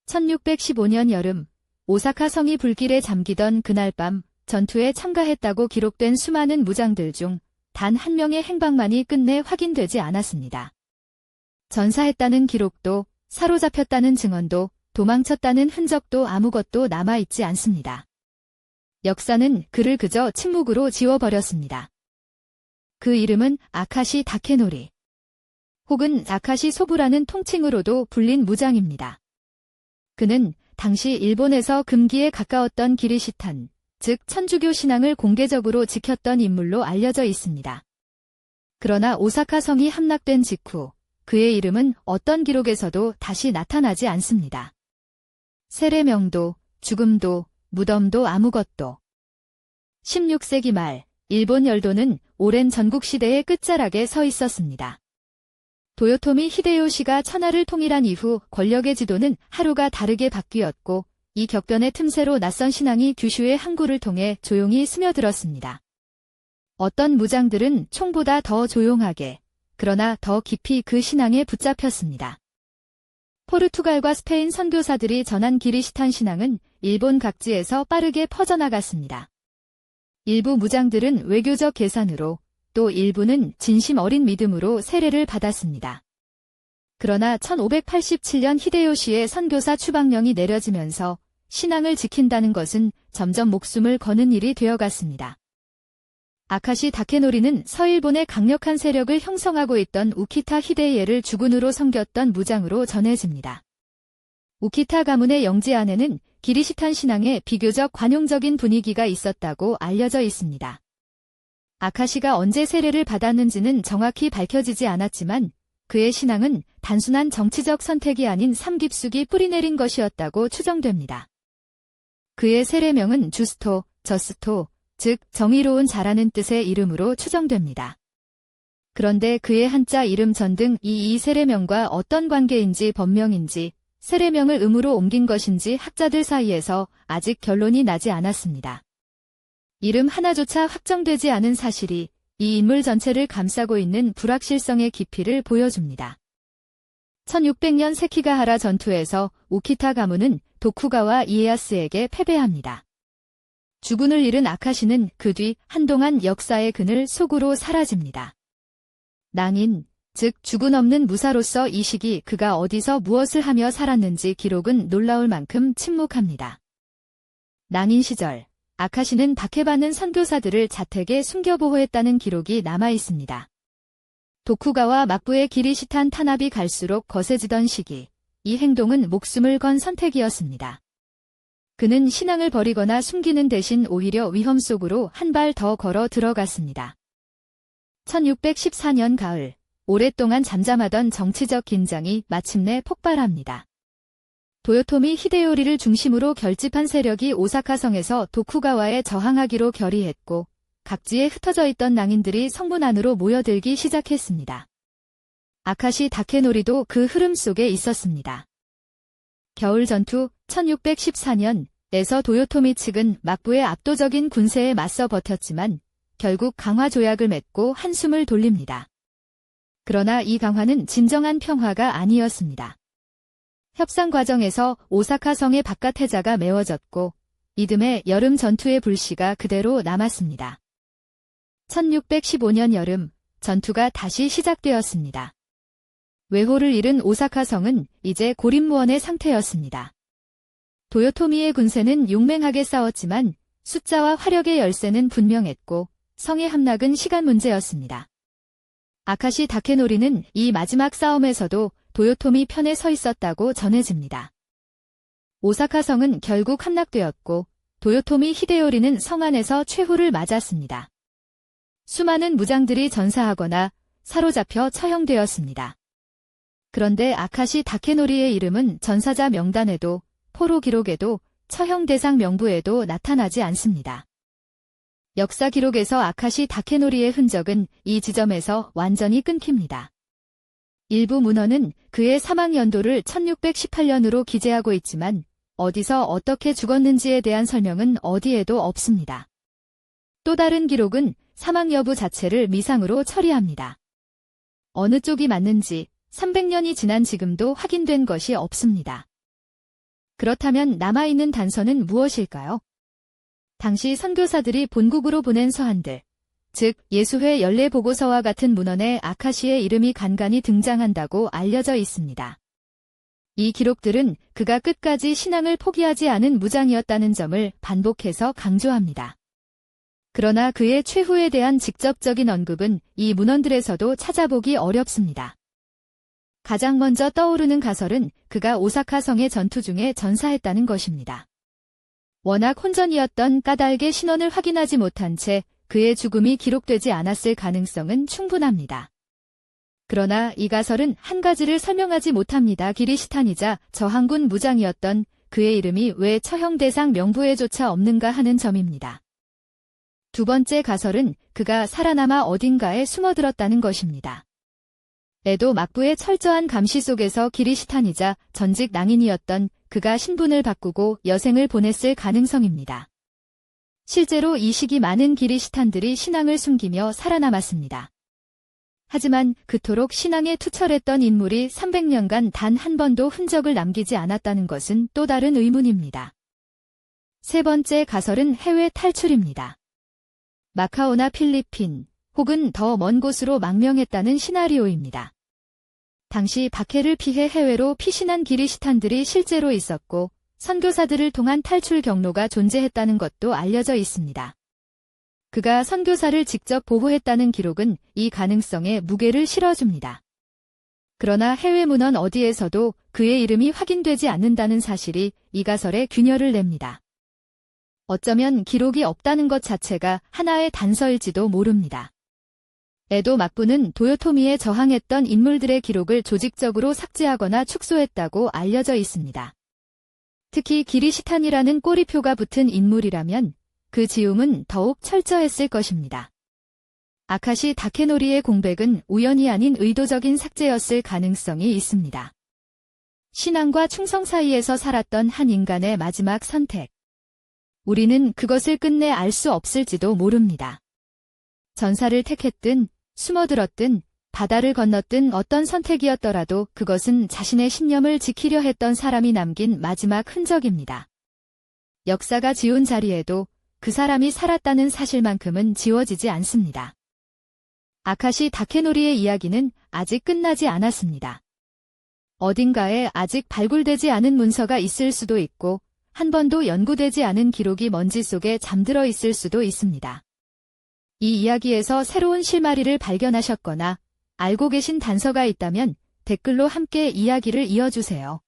1615년 여름, 오사카 성이 불길에 잠기던 그날 밤, 전투에 참가했다고 기록된 수많은 무장들 중 단 한 명의 행방만이 끝내 확인되지 않았습니다. 전사했다는 기록도, 사로잡혔다는 증언도, 도망쳤다는 흔적도 아무것도 남아있지 않습니다. 역사는 그를 그저 침묵으로 지워버렸습니다. 그 이름은 아카시 다케노리, 혹은 아카시 소부라는 통칭으로도 불린 무장입니다. 그는 당시 일본에서 금기에 가까웠던 기리시탄, 즉 천주교 신앙을 공개적으로 지켰던 인물로 알려져 있습니다. 그러나 오사카 성이 함락된 직후 그의 이름은 어떤 기록에서도 다시 나타나지 않습니다. 세례명도, 죽음도, 무덤도 아무것도. 16세기 말, 일본 열도는 오랜 전국시대의 끝자락에 서 있었습니다. 도요토미 히데요시가 천하를 통일한 이후 권력의 지도는 하루가 다르게 바뀌었고, 이 격변의 틈새로 낯선 신앙이 규슈의 항구를 통해 조용히 스며들었습니다. 어떤 무장들은 총보다 더 조용하게, 그러나 더 깊이 그 신앙에 붙잡혔습니다. 포르투갈과 스페인 선교사들이 전한 기리시탄 신앙은 일본 각지에서 빠르게 퍼져나갔습니다. 일부 무장들은 외교적 계산으로, 또 일부는 진심 어린 믿음으로 세례를 받았습니다. 그러나 1587년 히데요시의 선교사 추방령이 내려지면서 신앙을 지킨다는 것은 점점 목숨을 거는 일이 되어갔습니다. 아카시 다케노리는 서일본의 강력한 세력을 형성하고 있던 우키타 히데이에를 주군으로 섬겼던 무장으로 전해집니다. 우키타 가문의 영지 안에는 기리시탄 신앙에 비교적 관용적인 분위기가 있었다고 알려져 있습니다. 아카시가 언제 세례를 받았는지는 정확히 밝혀지지 않았지만 그의 신앙은 단순한 정치적 선택이 아닌 삼깁숙이 뿌리내린 것이었다고 추정됩니다. 그의 세례명은 주스토, 저스토, 즉 정의로운 자라는 뜻의 이름으로 추정됩니다. 그런데 그의 한자 이름 전등 이 세례명과 어떤 관계인지 법명인지 세례명을 음으로 옮긴 것인지 학자들 사이에서 아직 결론이 나지 않았습니다. 이름 하나조차 확정되지 않은 사실이 이 인물 전체를 감싸고 있는 불확실성의 깊이를 보여줍니다. 1600년 세키가하라 전투에서 우키타 가문은 도쿠가와 이에야스에게 패배합니다. 주군을 잃은 아카시는 그 뒤 한동안 역사의 그늘 속으로 사라집니다. 낭인, 즉 주군 없는 무사로서 이 시기 그가 어디서 무엇을 하며 살았는지 기록은 놀라울 만큼 침묵합니다. 낭인 시절, 아카시는 박해받는 선교사들을 자택에 숨겨보호했다는 기록이 남아있습니다. 도쿠가와 막부의 기리시탄 탄압이 갈수록 거세지던 시기, 이 행동은 목숨을 건 선택이었습니다. 그는 신앙을 버리거나 숨기는 대신 오히려 위험 속으로 한 발 더 걸어 들어갔습니다. 1614년 가을, 오랫동안 잠잠하던 정치적 긴장이 마침내 폭발합니다. 도요토미 히데요리를 중심으로 결집한 세력이 오사카 성에서 도쿠가와에 저항하기로 결의했고, 각지에 흩어져 있던 낭인들이 성문 안으로 모여들기 시작했습니다. 아카시 다케노리도 그 흐름 속에 있었습니다. 겨울 전투 1614년에서 도요토미 측은 막부의 압도적인 군세에 맞서 버텼지만 결국 강화 조약을 맺고 한숨을 돌립니다. 그러나 이 강화는 진정한 평화가 아니었습니다. 협상 과정에서 오사카 성의 바깥 해자가 메워졌고 이듬해 여름 전투의 불씨가 그대로 남았습니다. 1615년 여름, 전투가 다시 시작되었습니다. 외호를 잃은 오사카 성은 이제 고립무원의 상태였습니다. 도요토미의 군세는 용맹하게 싸웠지만 숫자와 화력의 열세는 분명했고 성의 함락은 시간 문제였습니다. 아카시 다케노리는 이 마지막 싸움에서도 도요토미 편에 서 있었다고 전해집니다. 오사카 성은 결국 함락되었고 도요토미 히데요리는 성 안에서 최후를 맞았습니다. 수많은 무장들이 전사하거나 사로잡혀 처형되었습니다. 그런데 아카시 다케노리의 이름은 전사자 명단에도 포로 기록에도 처형 대상 명부에도 나타나지 않습니다. 역사 기록에서 아카시 다케노리의 흔적은 이 지점에서 완전히 끊깁니다. 일부 문헌은 그의 사망 연도를 1618년으로 기재하고 있지만 어디서 어떻게 죽었는지에 대한 설명은 어디에도 없습니다. 또 다른 기록은 사망 여부 자체를 미상으로 처리합니다. 어느 쪽이 맞는지 300년이 지난 지금도 확인된 것이 없습니다. 그렇다면 남아있는 단서는 무엇일까요? 당시 선교사들이 본국으로 보낸 서한들, 즉 예수회 연례 보고서와 같은 문헌에 아카시의 이름이 간간히 등장한다고 알려져 있습니다. 이 기록들은 그가 끝까지 신앙을 포기하지 않은 무장이었다는 점을 반복해서 강조합니다. 그러나 그의 최후에 대한 직접적인 언급은 이 문헌들에서도 찾아보기 어렵습니다. 가장 먼저 떠오르는 가설은 그가 오사카 성의 전투 중에 전사했다는 것입니다. 워낙 혼전이었던 까닭의 신원을 확인하지 못한 채 그의 죽음이 기록되지 않았을 가능성은 충분합니다. 그러나 이 가설은 한 가지를 설명하지 못합니다. 기리시탄이자 저항군 무장이었던 그의 이름이 왜 처형 대상 명부에조차 없는가 하는 점입니다. 두 번째 가설은 그가 살아남아 어딘가에 숨어들었다는 것입니다. 에도 막부의 철저한 감시 속에서 기리시탄이자 전직 낭인이었던 그가 신분을 바꾸고 여생을 보냈을 가능성입니다. 실제로 이 시기 많은 기리시탄들이 신앙을 숨기며 살아남았습니다. 하지만 그토록 신앙에 투철했던 인물이 300년간 단 한 번도 흔적을 남기지 않았다는 것은 또 다른 의문입니다. 세 번째 가설은 해외 탈출입니다. 마카오나 필리핀 혹은 더 먼 곳으로 망명했다는 시나리오입니다. 당시 박해를 피해 해외로 피신한 기리시탄들이 실제로 있었고 선교사들을 통한 탈출 경로가 존재했다는 것도 알려져 있습니다. 그가 선교사를 직접 보호했다는 기록은 이 가능성에 무게를 실어줍니다. 그러나 해외 문헌 어디에서도 그의 이름이 확인되지 않는다는 사실이 이 가설에 균열을 냅니다. 어쩌면 기록이 없다는 것 자체가 하나의 단서일지도 모릅니다. 에도 막부는 도요토미에 저항했던 인물들의 기록을 조직적으로 삭제하거나 축소했다고 알려져 있습니다. 특히 기리시탄이라는 꼬리표가 붙은 인물이라면 그 지움은 더욱 철저했을 것입니다. 아카시 다케노리의 공백은 우연이 아닌 의도적인 삭제였을 가능성이 있습니다. 신앙과 충성 사이에서 살았던 한 인간의 마지막 선택. 우리는 그것을 끝내 알 수 없을지도 모릅니다. 전사를 택했든 숨어들었든 바다를 건넜든 어떤 선택이었더라도 그것은 자신의 신념을 지키려 했던 사람이 남긴 마지막 흔적입니다. 역사가 지운 자리에도 그 사람이 살았다는 사실만큼은 지워지지 않습니다. 아카시 다케노리의 이야기는 아직 끝나지 않았습니다. 어딘가에 아직 발굴되지 않은 문서가 있을 수도 있고 한 번도 연구되지 않은 기록이 먼지 속에 잠들어 있을 수도 있습니다. 이 이야기에서 새로운 실마리를 발견하셨거나 알고 계신 단서가 있다면 댓글로 함께 이야기를 이어주세요.